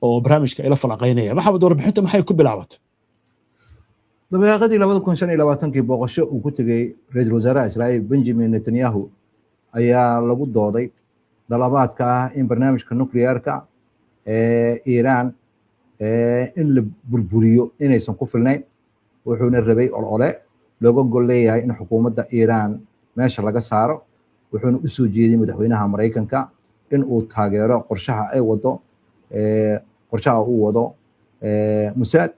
oo barnaamijka ila falaqaynaya. Maxamed, warbixinta maxay ku bilaabatay? dabeeqadii 2025 booqasho uu ku tegay ra'iisul wasaaraha Israa'iil Benjamin Netanyahu ayaa lagu dooday dalabaadka ah in barnaamijka nukliyeerka Iiraan in la burburiyo inaysan ku filnayn, wuxuuna rabay olole looga gol leeyahay in xukuumadda Iiraan meesha laga saaro, wuxuuna u soo jeediyey madaxweynaha Mareykanka in uu taageero qorshaha uu wado Mossad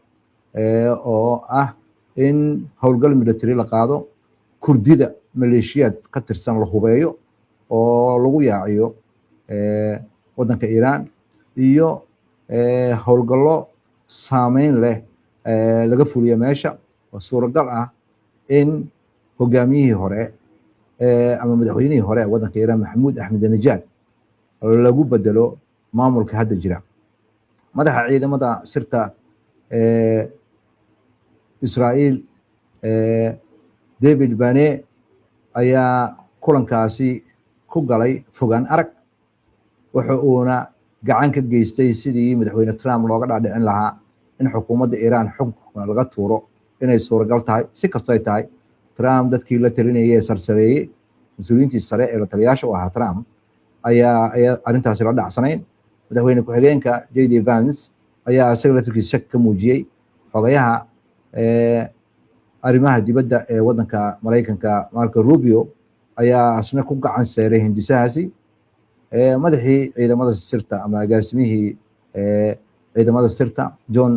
oo ah in howlgal military la qaado, kurdida maleeshiyaad ka tirsan la hubeeyo oo lagu yaaciyo wadanka Iiraan, iyo howlgallo saameyn leh laga fuliyo meesha. oo suuragal ah in hogaamiyihii hore ama madaxweynihii hore ee wadanka Iiraan Maxamuud Ahmadinejad lagu bedelo maamulka hadda jira. madaxa ciidamada sirta Israa'iil David Bane ayaa kulankaasi ku galay fogaan arag, waxa uuna gacan ka geystay sidii madaxweyne Trump looga dhaadhicin lahaa in xukuumadda Iiraan xukunka laga tuuro inay suuragal tahay. si kastoo ay tahay, Trump dadkii la talinayay ee sarsareeyey mas-uuliyiintii sare ee la taliyaasha u ahaa Trump ayaa arrintaasi la dhacsanayn. madaxweyne ku-xigeenka JD Vance ayaa isaga laftirkiisa shak ka muujiyey. xogayaha arrimaha dibadda ee wadanka Mareykanka Marco Rubio ayaa asna ku gacan saaray hindisahaasi. madaxii ciidamada sirta ama agaasimihii ciidamada sirta John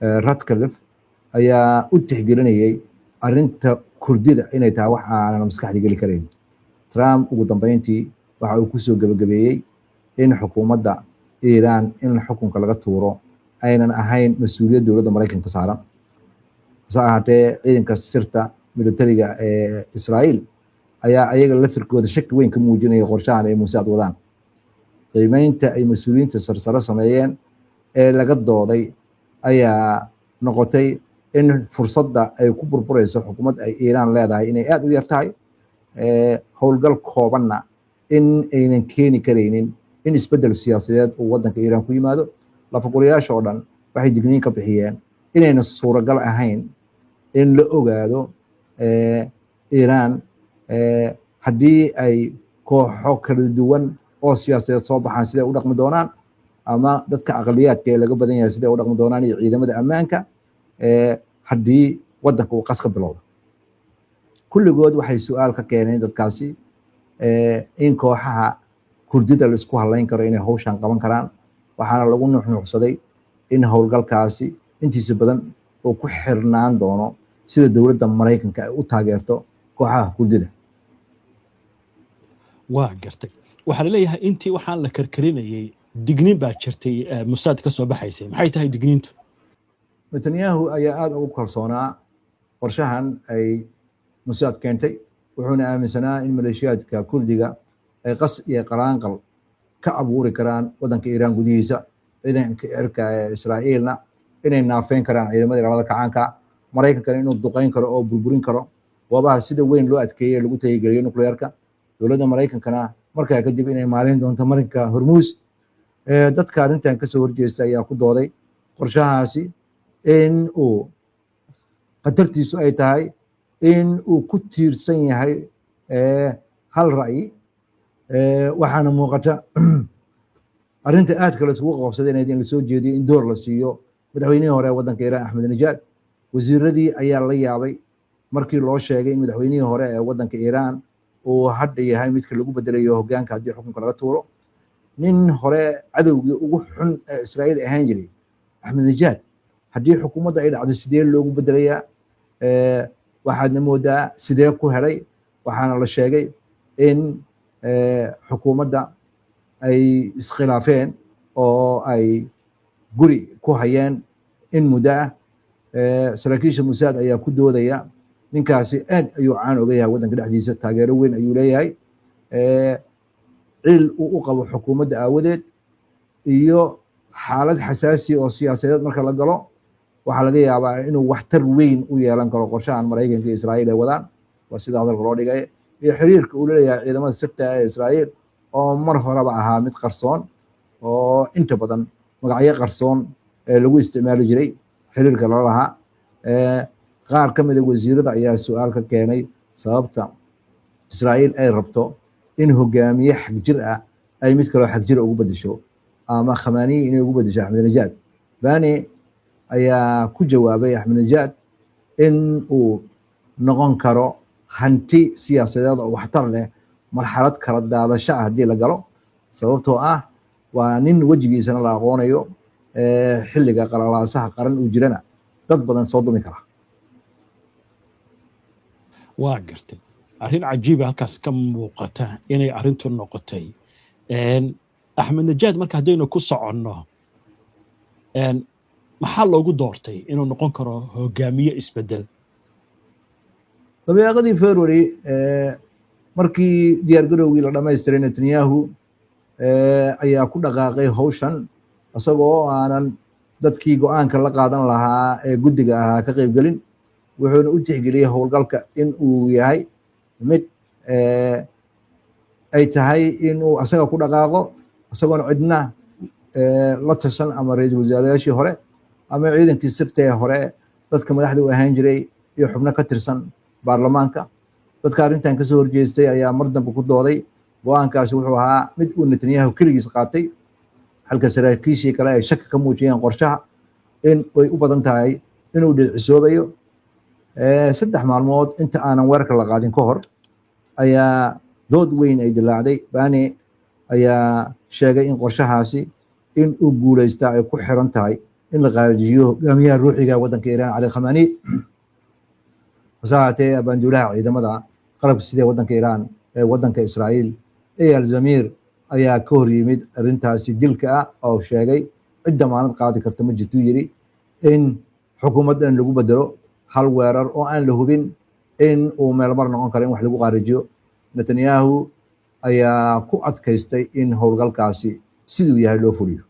Ratcliffe ayaa u tixgelinayay arrinta kurdida inay tahay wax aanan maskaxda geli karayn. Trump ugu dambeyntii waxa uu kusoo gabagabeeyey in xukuumadda Iiraan in xukunka laga tuuro aynan ahayn mas-uuliyad dowladda Mareykanka saaran. hase ahaatee, ciidanka sirta militariga ee Israa'iil ayaa ayaga lafirkooda shaki weyn ka muujinaya qorshahan ay Mossad wadaan. qiimeynta ay mas-uuliyiinta sarsare sameeyeen ee laga dooday ayaa noqotay in fursadda ay ku burburayso xukuumadda ay Iiraan leedahay inay aad u yar tahay, howlgal koobanna in aynan keeni karaynin in isbeddel siyaasadeed uu wadanka Iiraan ku yimaado. lafagurayaasha oo dhan waxay digniin ka bixiyeen inayna suuragal ahayn in la ogaado Iiraan haddii ay kooxo kala duwan oo siyaasadeed soo baxaan siday u dhaqmi doonaan, ama dadka aqliyaadka ee laga badan yahay siday u dhaqmi doonaan, iyo ciidamada ammaanka haddii wadanka uu qas ka bilowdo. kulligood waxay su-aal ka keeneen dadkaasi in kooxaha kurdida la isku halayn karo inay hawshan qaban karaan, waxaana lagu nuuxnuuxsaday in howlgalkaasi intiisa badan uu ku xirnaan doono sida dowladda Mareykanka ay u taageerto kooxaha kurdida. waa gartay. waxaa la leeyahay intii waxaan la karkarinayay digniin baa jirtay Mossad ka soo baxaysay. maxay tahay digniintu? Netanyahu ayaa aad ugu kalsoonaa qorshahan ay Mossad keentay, wuxuuna aaminsanaa in maleeshiyaadka kurdiga ay qas iyo qalaanqal ka abuuri karaan wadanka Iiraan gudihiisa. ciidanka cirka ee Israa'iilna inay naafeyn karaan ciidamada ilaalada kacaanka, Mareykankana inuu duqeyn karo oo burburin karo goobaha sida weyn loo adkeeyey lagu tayageliyo nukliyeerka. dowladda Mareykankana markaa kadib inay maalin doonto marinka Hormuz. dadka arrintan kasoo horjeesta ayaa ku dooday qorshahaasi in uu qatartiisu ay tahay in uu ku tiirsan yahay hal ra'yi. waxaana muuqata arrinta aad kale isugu qabsaday in la soo jeediyo in door la siiyo madaxweynihii hore ee wadanka Iiraan Ahmadinejad. wasiiradii ayaa la yaabay markii loo sheegay in madaxweynihii hore ee wadanka Iiraan uu hadda yahay midka lagu bedelayo hogaanka haddii xukunka laga tuuro. nin hore cadowgii ugu xun ee Israa'iil ahaan jiray Ahmadinejad haddii xukuumadda ay dhacdo sidee loogu bedelayaa? waxaadna moodaa sidee ku helay. waxaana la sheegay in xukuumadda ay iskhilaafeen oo ay guri ku hayeen in muddo ah. saraakiisha Mossad ayaa ku doodaya ninkaasi aad ayuu caan oga yahay wadanka dhexdiisa, taageero weyn ayuu leeyahay. cil uu u qabo xukuumadda aawadeed iyo xaalad xasaasi oo siyaasadeed marka la galo, waxaa laga yaabaa inuu waxtar weyn u yeelan karo qorshahan Mareykanka iyo Israa'iil ay wadaan. waa sida hadalka loo dhigay, iyo xiriirka uu leeyahay ciidamada sirta ee Israa'iil oo mar horeba ahaa mid qarsoon oo inta badan magacyo qarsoon lagu isticmaali jiray xiriirka lala lahaa. qaar ka mid a wasiirada ayaa su-aal ka keenay sababta Israa'iil ay rabto in hogaamiye xag jir ah ay mid kaloo xag jir ugu bedesho ama Khamenei inay ugu bedesho Ahmadinejad. Bani ayaa ku jawaabay Ahmadinejad in uu noqon karo hanti siyaasadeed oo waxtar leh marxalad kala daadasho ah haddii la galo, sababtoo ah waa nin wejigiisana la aqoonayo, xilliga qalalaasaha qaran uu jirana dad badan soo dumi kara. waa gartay arrin cajiiba halkaas ka muuqata inay arrintu noqotay Ahmadinejad. marka haddaynu ku soconno maxaa loogu doortay inuu noqon karo hogaamiye isbedel? dabeeqadii February markii diyaargarowgii la dhamaystiray Netanyahu ayaa ku dhaqaaqay hawshan isagoo aanan dadkii go'aanka la qaadan lahaa ee guddiga ahaa ka qaybgelin, wuxuuna u tixgeliyey howlgalka in uu yahay mid ay tahay inuu asaga ku dhaqaaqo isagoona cidna la tashan ama ra'iisul wasaarayaashii hore ama ciidankii sirta ee hore dadka madaxda u ahaan jiray iyo xubno ka tirsan baarlamaanka. dadka arrintan kasoo horjeestay ayaa mar dambe ku dooday go'aankaasi wuxuu ahaa mid uu Netanyahu keligiis qaatay, halka saraakiishii kale ay shaki ka muujiyeen qorshaha in ay u badan tahay inuu dhinacisoobayo. 3 maalmood inta aanan weerarka la qaadin ka hor ayaa dood weyn ay dilaacday. Bani ayaa sheegay in qorshahaasi in uu guuleystaa ay ku xiran tahay in la qaarijiyo hogaamiyaha ruuxiga waddanka Iiraan Ali Khamenei. hase haatee abaanduulaha ciidamada qalabka sida waddanka Iiraan ee waddanka Israa'iil Eyal Zamir ayaa ka hor yimid arrintaasi dilka ah oo sheegay cid damaanad qaadi karta ma jirto, yiri in xukuumaddan lagu bedelo hal weerar oo aan la hubin in uu meelmar noqon karo in wax lagu qaarijiyo. Netanyahu ayaa ku adkaystay in howlgalkaasi siduu yahay loo fuliyo.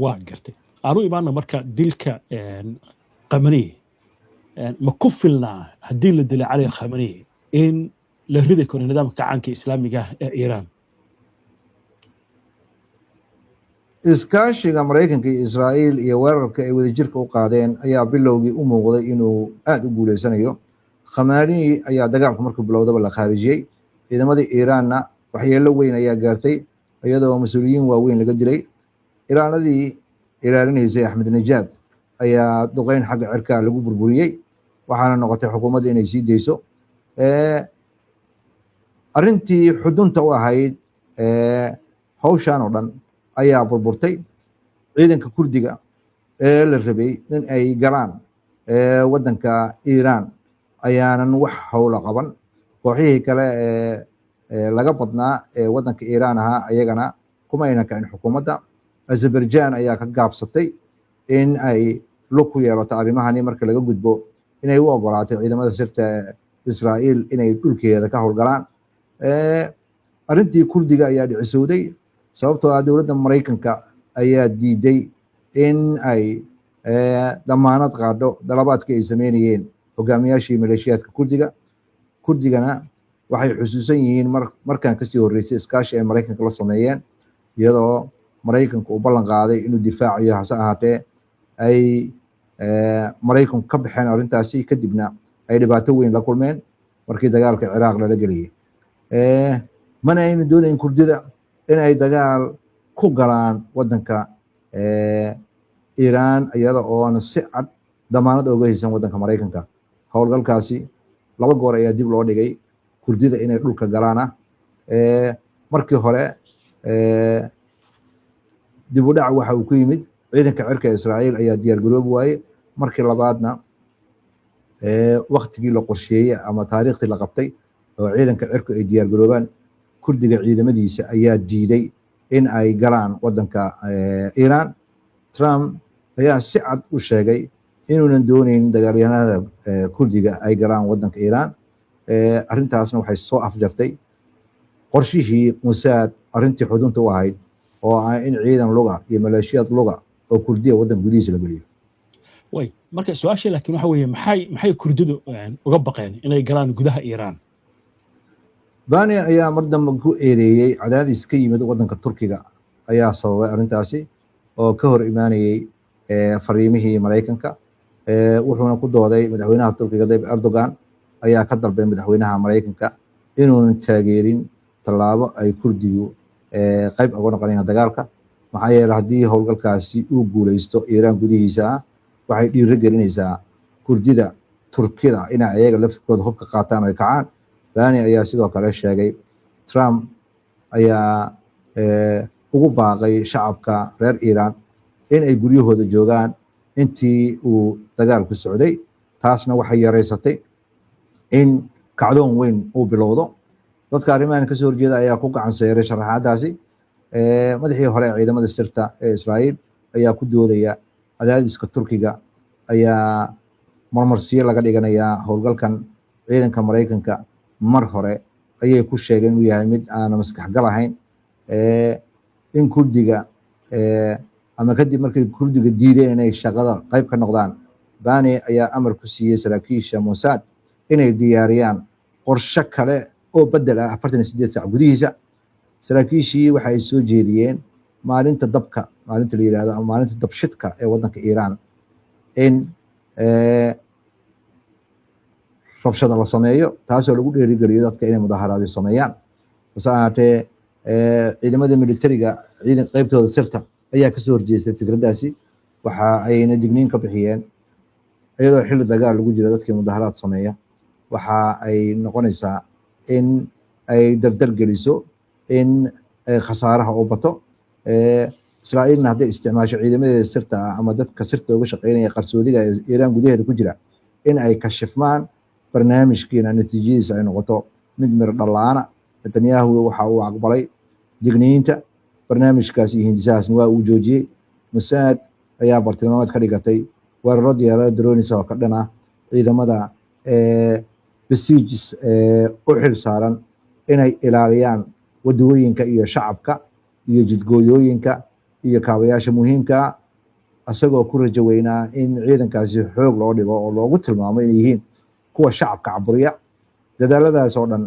waa gartay aanu imaana marka dilka Khamenei ma ku filnaa haddii la dilay cali Khamenei in la ridi karo nidaamka gacanka islaamiga ee Iiraan? iskaashiga Mareykanka iyo Israa'iil iyo weerarka ay wadajirka u qaadeen ayaa bilowgii u muuqday inuu aad u guuleysanayo. Khamenei ayaa dagaalku markuu bilowdaba la khaarijiyey, ciidamadii Iiraanna waxyeello weyn ayaa gaartay iyadoo mas-uuliyiin waaweyn laga dilay. Ilaaladii ilaalinaysay Ahmadinejad ayaa duqeyn xagga cirka lagu burburiyey, waxaana noqotay xukuumadda inay sii deyso. arrintii xudunta u ahayd hawshan oo dhan ayaa burburtay. ciidanka Kurdiga ee la rabay in ay galaan waddanka Iiraan ayaanan wax howla qaban. kooxihii kale laga badnaa ee waddanka Iiraan ahaa ayagana kuma aynan kicin xukuumadda. Azerbaijan ayaa ka gaabsatay in ay lug ku yeelato arrimahani marka laga gudbo inay u ogolaatay ciidamada sirta Israa'iil inay dhulkeeda ka howlgalaan. arrintii Kurdiga ayaa dhicisowday sababtoo ah dowladda Mareykanka ayaa diiday in ay damaanad qaadho dalabaadkii ay sameynayeen hogaamiyaashii maleeshiyaadka Kurdigana waxay xusuusan yihiin markaan kasii horreysay iskaashi ay Mareykanka la sameeyeen, iyadoo Mareykanka uu ballan qaaday inuu difaaciyo. hase ahaatee ay Mareykanku ka baxeen arrintaasi, kadibna ay dhibaato weyn la kulmeen markii dagaalka Ciraaq lala geliyey. mana aynu doonayn Kurdida in ay dagaal ku galaan waddanka Iiraan iyada oo aan si cad damaanad uga haysan waddanka Mareykanka. howlgalkaasi 2 goor ayaa dib loo dhigay Kurdida inay dhulka galaana. markii hore dib u dhac waxa uu ku yimid ciidanka cirka Israa'iil ayaa diyaar garoobi waayey. markii labaadna waqtigii la qorsheeyey ama taariikhdii la qabtay oo ciidanka cirku ay diyaar garoobaan, Kurdiga ciidamadiisa ayaa diiday in ay galaan waddanka Iiraan. Trump ayaa si cad u sheegay inuunan doonayn dagaalyahanada Kurdiga ay galaan waddanka Iiraan. arrintaasna waxay soo afjartay qorshihii Mossad arrintii xudunta u ahayd oo ah in ciidan luga iyo maleeshiyad luga oo Kurdiya waddanka gudihiisa la geliyo. way marka su'aasha laakiin waxa weeye maxay Kurdidu uga baqeen inay galaan gudaha Iiraan? Bani ayaa mar dambe ku eedeeyey cadaadis ka yimid waddanka Turkiga ayaa sababay arrintaasi oo ka hor imaanayay fariimihii Maraykanka. Wuxuuna ku dooday madaxweynaha Turkiga Tayyip Erdogan ayaa ka dalbay madaxweynaha Maraykanka inuunan taageerin tallaabo ay Kurdigu qayb uga noqonayaan dagaalka, maxaa yeelay haddii howlgalkaasi uu guuleysto Iiraan gudihiisa ah waxay dhiiri gelinaysaa Kurdida Turkida inay ayaga lafkooda hubka qaataan ay kacaan. Bani ayaa sidoo kale sheegay Trump ayaa ugu baaqay shacabka reer Iiraan in ay guryahooda joogaan intii uu dagaalku socday, taasna waxay yareysatay in kacdoon weyn uu bilowdo. dadka arrimahan ka soo horjeeda ayaa ku gacan seeray sharaxaadaasi. Madaxii hore ee ciidamada sirta ee Israa'iil ayaa ku doodaya cadaadiska Turkiga ayaa marmarsiyo laga dhiganayaa howlgalkan ciidanka Maraykanka. Mar hore ayay ku sheegeen inuu yahay mid aan maskax gal ahayn, in Kurdiga ama kadib markay Kurdiga diideen inay shaqada qayb ka noqdaan, Bani ayaa amar ku siiyey saraakiisha Mossad inay diyaariyaan qorshe kale oo bedel ah 48 saac gudihiisa. Saraakiishii waxa ay soo jeediyeen maalinta dabka, maalinta la yiraahdo ama maalinta dabshidka ee wadanka Iiraan, in rabshada la sameeyo, taasoo lagu dhiirigeliyo dadka inay mudaharaad sameeyaan. Balse ahaatee ciidamada militariga ciidan qaybtooda sirta ayaa kasoo horjeestay fikradaasi, waxa ayna digniin ka bixiyeen iyadoo xilli dagaal lagu jiro dadkii mudaharaad sameeya waxa ay noqonaysaa in ay dardar geliso in khasaaraha oo bato. Israa'iilna hadday isticmaasho ciidamadeeda sirta ah ama dadka sirta uga shaqeynaya qarsoodiga ee Iiraan gudaheeda ku jira in ay kashifmaan barnaamijkiina natiijadiisa ay noqoto mid mir dhalaana. Netanyahu waxa uu aqbalay digniinta barnaamijkaasi iyo hindisahaasna waa uu joojiyey. Mossad ayaa bartilmaameed ka dhigatay weeraro diyaarado drones oo ka dhan ah ciidamada besiijis u xil saaran inay ilaaliyaan wadooyinka iyo shacabka iyo jidgooyooyinka iyo kaabayaasha muhiimka, asagoo ku rajo weynaa in ciidankaasi xoog loo dhigo oo loogu tilmaamo inay yihiin kuwa shacabka caburiya. Dadaaladaas oo dhan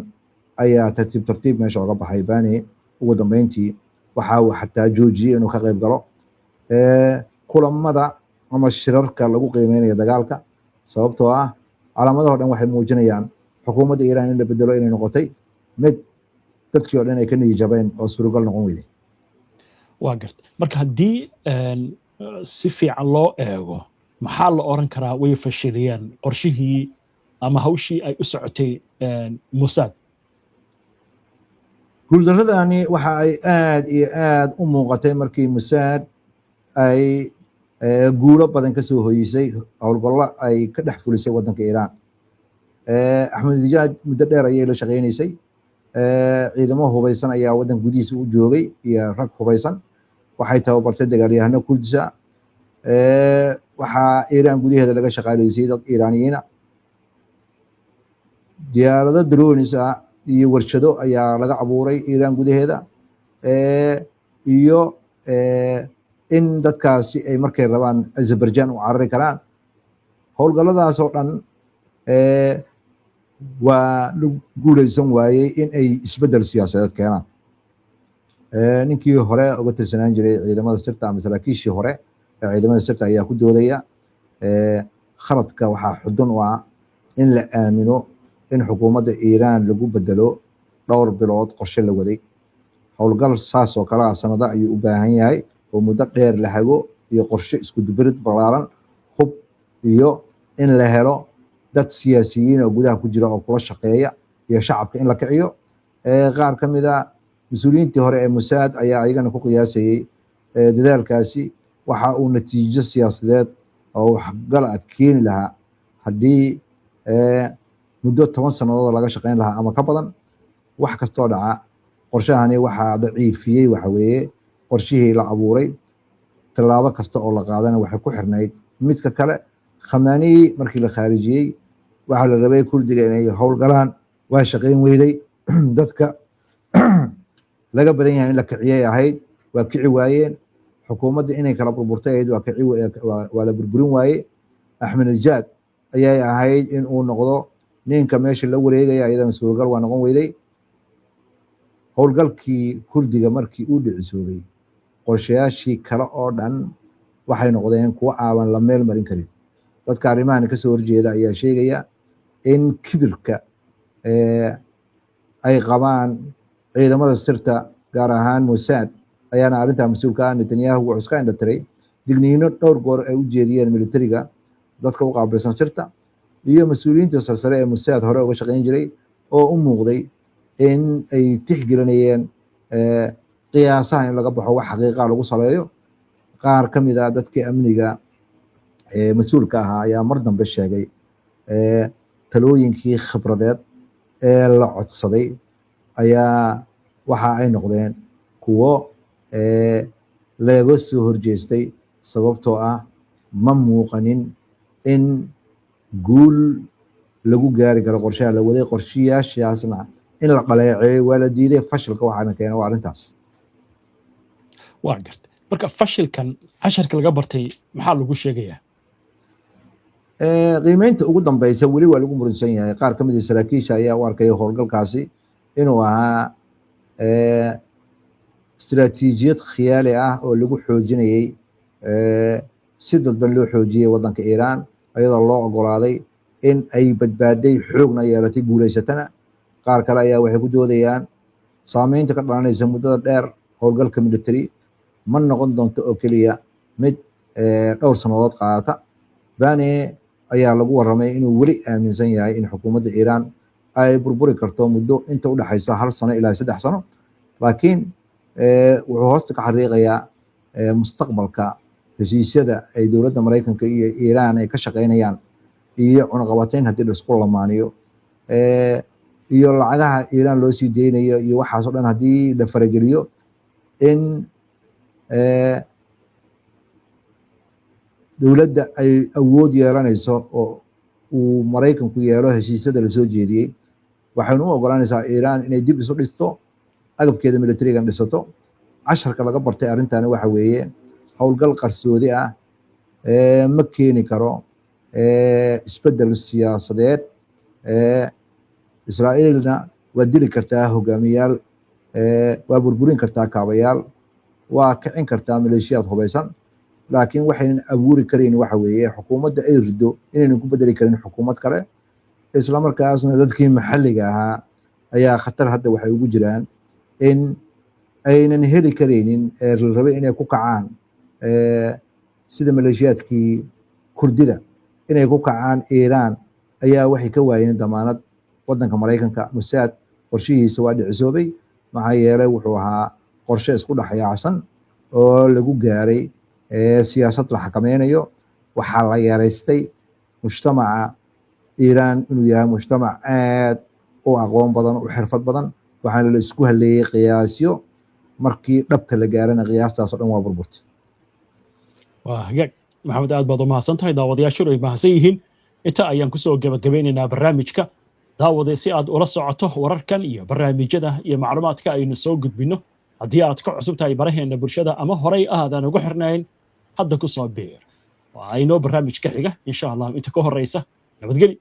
ayaa tartiib tartiib meesha uga baxay. Bani ugu dambeyntii waxa uu xataa joojiyey inuu ka qayb galo kulamada ama shirarka lagu qiimeynayo dagaalka, sababtoo ah calaamadaha dhan waxay muujinayaan xukuumadda Iiraan in la bedelo inay noqotay mid dadkii oo dhan ay ka niyijabeen oo suuragal noqon weyday. waa garta marka haddii si fiican loo eego maxaa la oran karaa way fashiliyeen qorshihii ama hawshii ay u socotay Mossad? guuldaradani waxa ay aad iyo aad u muuqatay markii Mossad ay guulo badan ka soo hoyisay howlgallo ay ka dhex fulisay wadanka Iiraan. Ahmadinejad muddo dheer ayay la shaqeynaysay, ciidamo hubeysan ayaa wadan gudihiisa u joogay iyo rag hubeysan, waxay tababartay dagaalyahano Kurdisa. Waxaa Iiraan gudaheeda laga shaqaaleysay dad Iiraaniyiin ah, diyaarado drones ah iyo warshado ayaa laga abuuray Iiraan gudaheeda, iyo in dadkaasi ay markay rabaan Azerbaijan u carari karaan. Howlgalladaas oo dhan waa lagu guuleysan waayey in ay isbedel siyaasadeed keenaan. Ninkii hore uga tirsanaan jiray ciidamada sirta ama saraakiishii hore ee ciidamada sirta ayaa ku doodaya khaladka waxaa xudun u ah in la aamino in xukuumadda Iiraan lagu bedelo dhowr bilood qorshe la waday. Howlgal saas oo kale ah sanado ayuu u baahan yahay oo muddo dheer la hago iyo qorshe isku dubarid ballaaran, hub iyo in la helo dad siyaasiyiin oo gudaha ku jira oo kula shaqeeya iyo shacabka in la kiciyo. Qaar ka mid ah mas-uuliyiintii hore ee Mossad ayaa ayagana ku qiyaasayay dadaalkaasi waxa uu natiijo siyaasadeed oo waxgal ah keeni lahaa haddii muddo 10 sannadood laga shaqeyn lahaa ama ka badan. Wax kastoo dhaca qorshahani waxaa daciifiyey waxa weeye qorshihii la abuuray. Tallaabo kasta oo la qaadana waxay ku xirnayd midka kale. Khamenei markii la khaarijiyey waxaa la rabay Kurdiga inay howlgalaan, waa shaqeyn weyday. Dadka laga badan yahay in la kiciyay ahayd, waa kici waayeen. Xukuumadda inay kala burburtay ahayd, waa la burburin waayey. Ahmadinejad ayay ahayd in uu noqdo ninka meesha la wareegaya, iyadana suuragal waa noqon weyday. Howlgalkii Kurdiga markii uu dhicisoobay qorshayaashii kale oo dhan waxay noqdeen kuwo aaban la meel marin karin. dadka arrimahan kasoo horjeeda ayaa sheegaya in kibirka ay qabaan ciidamada sirta gaar ahaan Mossad ayaana arrintaa mas-uulka ah. Netanyahu wuxuu iska indhatiray digniino dhowr goor ay u jeediyeen militariga dadka u qaabilsan sirta iyo mas-uuliyiinta sarsare ee Mossad hore uga shaqayn jiray oo u muuqday in ay tixgelinayeen qiyaasaha in laga baxo wax xaqiiqa lagu saleeyo. qaar ka mid ah dadkii amniga mas-uulka ahaa ayaa mar dambe sheegay talooyinkii khibradeed ee la codsaday ayaa waxa ay noqdeen kuwo laga soo horjeestay sababtoo ah ma muuqanin in guul lagu gaari karo qorshaha la waday. qorshayaashaasna in la dhaleeceeyo waa la diiday. fashilka waxaana keena waa arrintaas. waa gartay marka fashilkan casharka laga bartay maxaa lagu sheegayaa? qiimeynta ugu dambeysa weli waa lagu muransan yahay. qaar ka mid ah saraakiisha ayaa u arkay howlgalkaasi inuu ahaa istiraatiijiyad khiyaali ah oo lagu xoojinayay si dadban loo xoojiyey waddanka Iiraan iyadoo loo ogolaaday in ay badbaaday xoogna yeelatay guulaysatana. qaar kale ayaa waxay ku doodayaan saameynta ka dhalanaysa muddada dheer howlgalka military ma noqon doonto oo keliya mid dhowr sannadood qaadata. Bane ayaa lagu warramay inuu weli aaminsan yahay in xukuumadda Iiraan ay burburi karto muddo inta u dhaxaysa 1 sano ilaa 3 sano, laakiin wuxuu hoosta ka xariiqayaa mustaqbalka heshiisyada ay dowladda Mareykanka iyo Iiraan ay ka shaqeynayaan iyo cunaqabatayn haddii la isku lamaaniyo iyo lacagaha Iiraan loo sii deynayo iyo waxaas oo dhan haddii la farageliyo in dowladda ay awood yeelanayso oo uu Mareykanku yeelo heshiisyada la soo jeediyey. waxaynu u ogolaanaysaa Iiraan inay dib isu dhisto, agabkeeda militarigan dhisato. casharka laga bartay arrintaani waxa weeye howlgal qarsoodi ah ma keeni karo isbedel siyaasadeed. Israa'iilna waa dili kartaa hogaamiyaal, waa burburin kartaa kaabayaal, waa kicin kartaa maleeshiyaad hubeysan, laakiin waxaynan abuuri karin waxa weeye xukuumadda ay rido inaynan ku bedeli karin xukuumad kale. isla markaasna dadkii maxalliga ahaa ayaa khatar hadda waxay ugu jiraan in aynan heli karaynin la rabay inay ku kacaan sida maleeshiyaadkii kurdida inay ku kacaan Iiraan ayaa waxay ka waayeen damaanad. waddanka Mareykanka Mossad qorshihiisa waa dhicisoobay maxaa yeelay wuxuu ahaa qorshe isku dhaxyaacsan oo lagu gaaray siyaasad la xakameynayo. waxaa la yareystay mujtamaca Iiraan inuu yahay mujtamac aad u aqoon badan, u xirfad badan, waxaana la isku haleeyay qiyaasyo. markii dhabta la gaarana qiyaastaas oo dhan waa burburtay. waa hagaag maxamed, aad baad u mahadsan tahay. daawadayaashu ay mahadsan yihiin. inta ayaan kusoo gabagabeynaynaa barnaamijka. daawade si aad ula socoto wararkan iyo barnaamijyada iyo macluumaadka aynu soo gudbino, haddii aad ka cusub tahay baraheena bulshada ama horey aadan ugu xirnayn, hadda ku soo biir. waa inoo barnaamij ka xiga insha Allah. inta ka horeysa nabadgelyo.